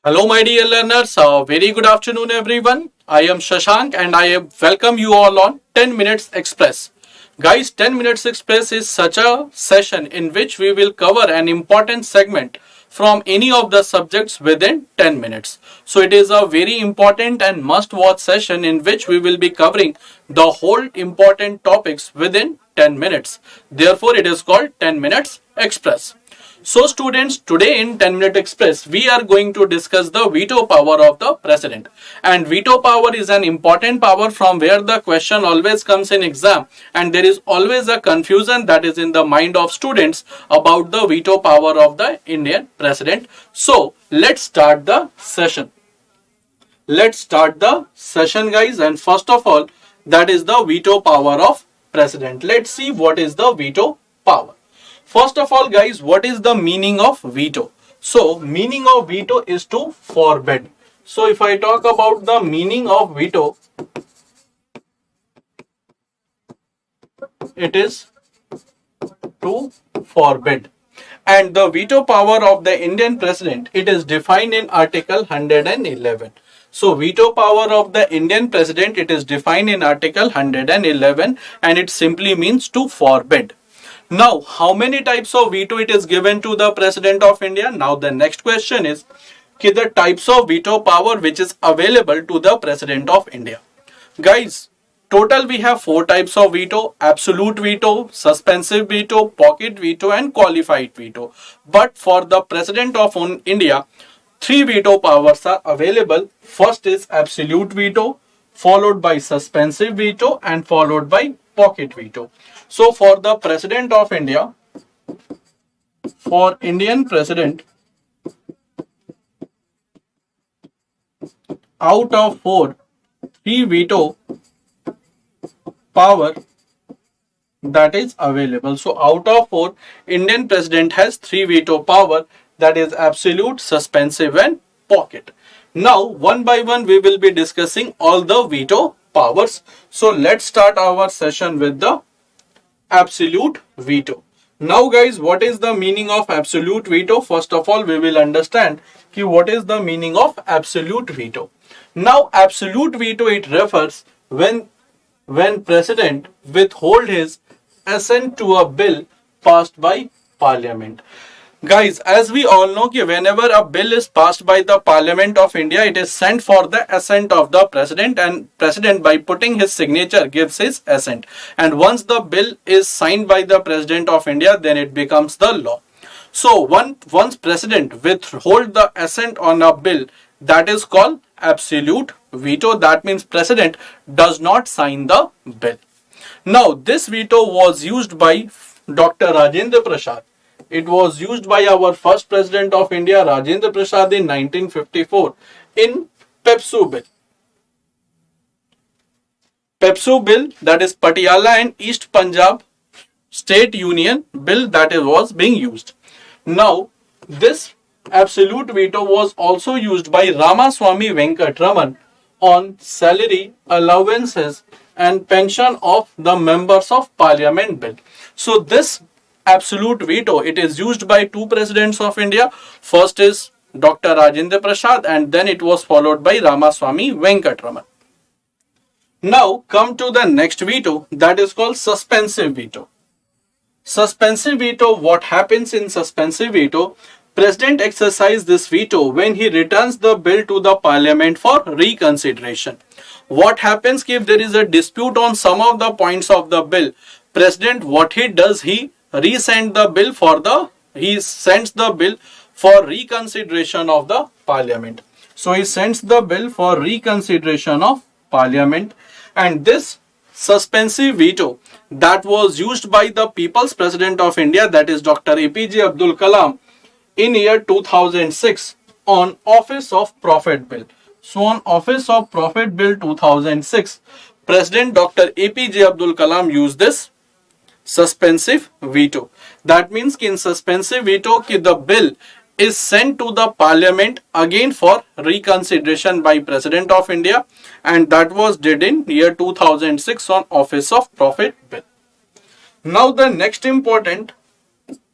Hello, my dear learners. Very good afternoon, everyone. I am Shashank and I welcome you all on 10 Minutes Express. Guys, 10 Minutes Express is such a session in which we will cover an important segment from any of the subjects within 10 minutes. So, it is a very important and must watch session in which we will be covering the whole important topics within 10 minutes. Therefore, it is called 10 Minutes Express. So students, today in 10 Minute Express, we are going to discuss the veto power of the president. And veto power is an important power from where the question always comes in exam. And there is always a confusion that is in the mind of students about the veto power of the Indian president. So let's start the session. Let's start the session, guys. And first of all, that is the veto power of president. Let's see what is the veto power. First of all, guys, what is the meaning of veto? So, meaning of veto is to forbid. So, if I talk about the meaning of veto, it is to forbid. And the veto power of the Indian president, it is defined in Article 111. So, veto power of the Indian president, it is defined in Article 111 and it simply means to forbid. Now, how many types of veto it is given to the President of India? Now, the next question is, the types of veto power which is available to the President of India. Guys, total we have 4 types of veto: absolute veto, suspensive veto, pocket veto and qualified veto. But for the President of India, 3 veto powers are available. First is absolute veto, followed by suspensive veto and followed by pocket veto. So for the President of India, for Indian President, out of 4, 3 veto power that is available. So out of 4, Indian President has 3 veto power, that is absolute, suspensive and pocket. Now one by one we will be discussing all the veto powers. So let's start our session with the absolute veto. Now guys, what is the meaning of absolute veto? First of all, we will understand what is the meaning of absolute veto. Now absolute veto, it refers when president withhold his assent to a bill passed by parliament. Guys, as we all know, whenever a bill is passed by the Parliament of India, it is sent for the assent of the President, and President, by putting his signature, gives his assent. And once the bill is signed by the President of India, then it becomes the law. So once President withhold the assent on a bill, that is called absolute veto. That means President does not sign the bill. Now this veto was used by Dr. Rajendra Prasad. It was used by our first President of India, Rajendra Prasad, in 1954 in PEPSU bill. PEPSU bill, that is Patiala and East Punjab State Union bill, that was being used. Now, this absolute veto was also used by Ramaswamy Venkatraman on salary, allowances and pension of the members of parliament bill. So this absolute veto, it is used by 2 presidents of India. First is Dr. Rajendra Prasad and then it was followed by Ramaswamy Venkatraman. Now come to the next veto, that is called suspensive veto. Suspensive veto, what happens in suspensive veto? President exercises this veto when he returns the bill to the parliament for reconsideration. What happens if there is a dispute on some of the points of the bill? President, what he does, he sends the bill for reconsideration of the parliament. So he sends the bill for reconsideration of parliament, and this suspensive veto, that was used by the People's President of India, that is Dr. APJ Abdul Kalam, in year 2006 on Office of Profit Bill. So on Office of Profit Bill 2006, President Dr. APJ Abdul Kalam used this suspensive veto. That means in suspensive veto, the bill is sent to the parliament again for reconsideration by President of India, and that was did in year 2006 on Office of Profit Bill. Now the next important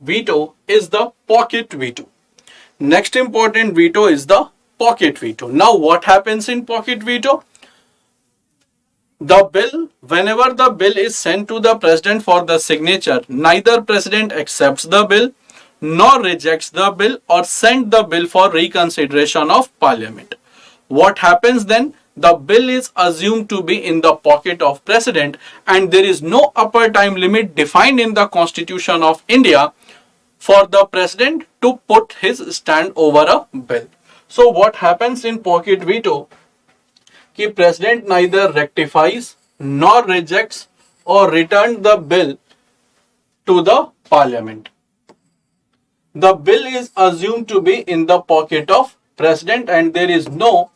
veto is the pocket veto. Next important veto is the pocket veto. Now what happens in pocket veto? Whenever the bill is sent to the president for the signature, neither president accepts the bill nor rejects the bill or send the bill for reconsideration of parliament. What happens then? The bill is assumed to be in the pocket of president, and there is no upper time limit defined in the Constitution of India for the president to put his stand over a bill. So what happens in pocket veto? कि president neither rectifies nor rejects or return the bill to the parliament. The bill is assumed to be in the pocket of president and there is no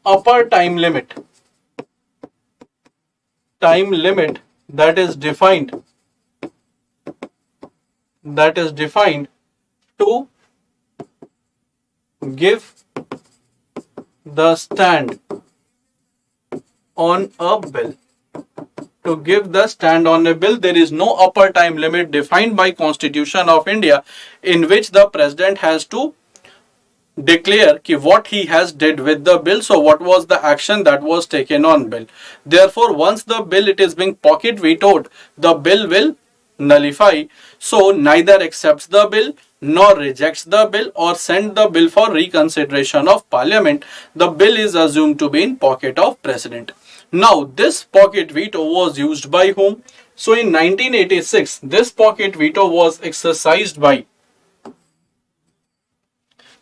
upper time limit that is defined to give the stand on a bill. To give the stand on a bill, there is no upper time limit defined by Constitution of India in which the president has to declare ki what he has did with the bill. So what was the action that was taken on bill. Therefore, once the bill it is being pocket vetoed, the bill will nullify. So neither accepts the bill nor rejects the bill or send the bill for reconsideration of parliament. The bill is assumed to be in pocket of president. Now this pocket veto was used by whom? So in 1986 this pocket veto was exercised by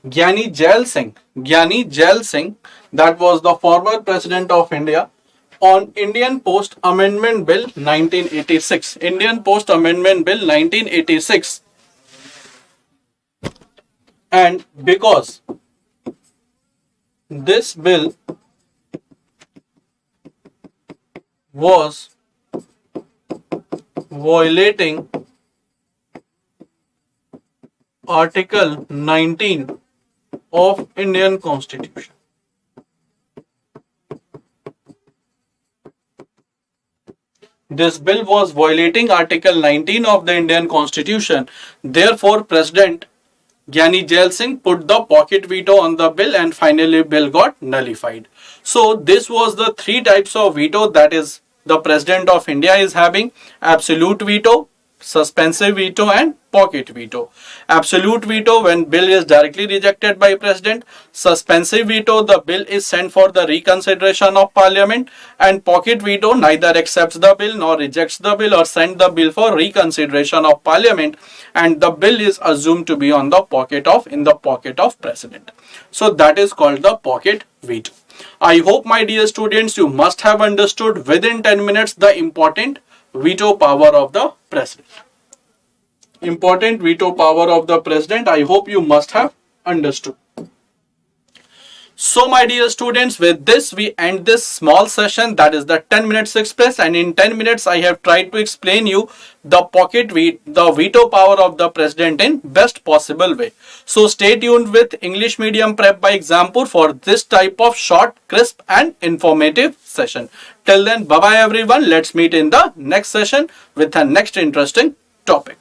Gyani Jail Singh. Gyani Jail Singh, that was the former president of India, on Indian Post Amendment Bill 1986. Indian Post Amendment Bill 1986. And because this bill was violating Article 19 of Indian Constitution. This bill was violating Article 19 of the Indian Constitution. Therefore, President Gyani Jail Singh put the pocket veto on the bill and finally bill got nullified. So this was the three types of veto that is the President of India is having: absolute veto, suspensive veto and pocket veto. Absolute veto when bill is directly rejected by president. Suspensive veto, the bill is sent for the reconsideration of parliament. And pocket veto, neither accepts the bill nor rejects the bill or send the bill for reconsideration of parliament, and the bill is assumed to be on the pocket of president. So that is called the pocket veto. I hope, my dear students, you must have understood within 10 minutes the important veto power of the president. Important veto power of the president, I hope you must have understood. So my dear students, with this we end this small session, that is the 10 minutes express, and in 10 minutes I have tried to explain you the veto power of the president in best possible way. So stay tuned with English Medium Prep by Exampur for this type of short, crisp and informative session. Till then, bye bye everyone. Let's meet in the next session with the next interesting topic.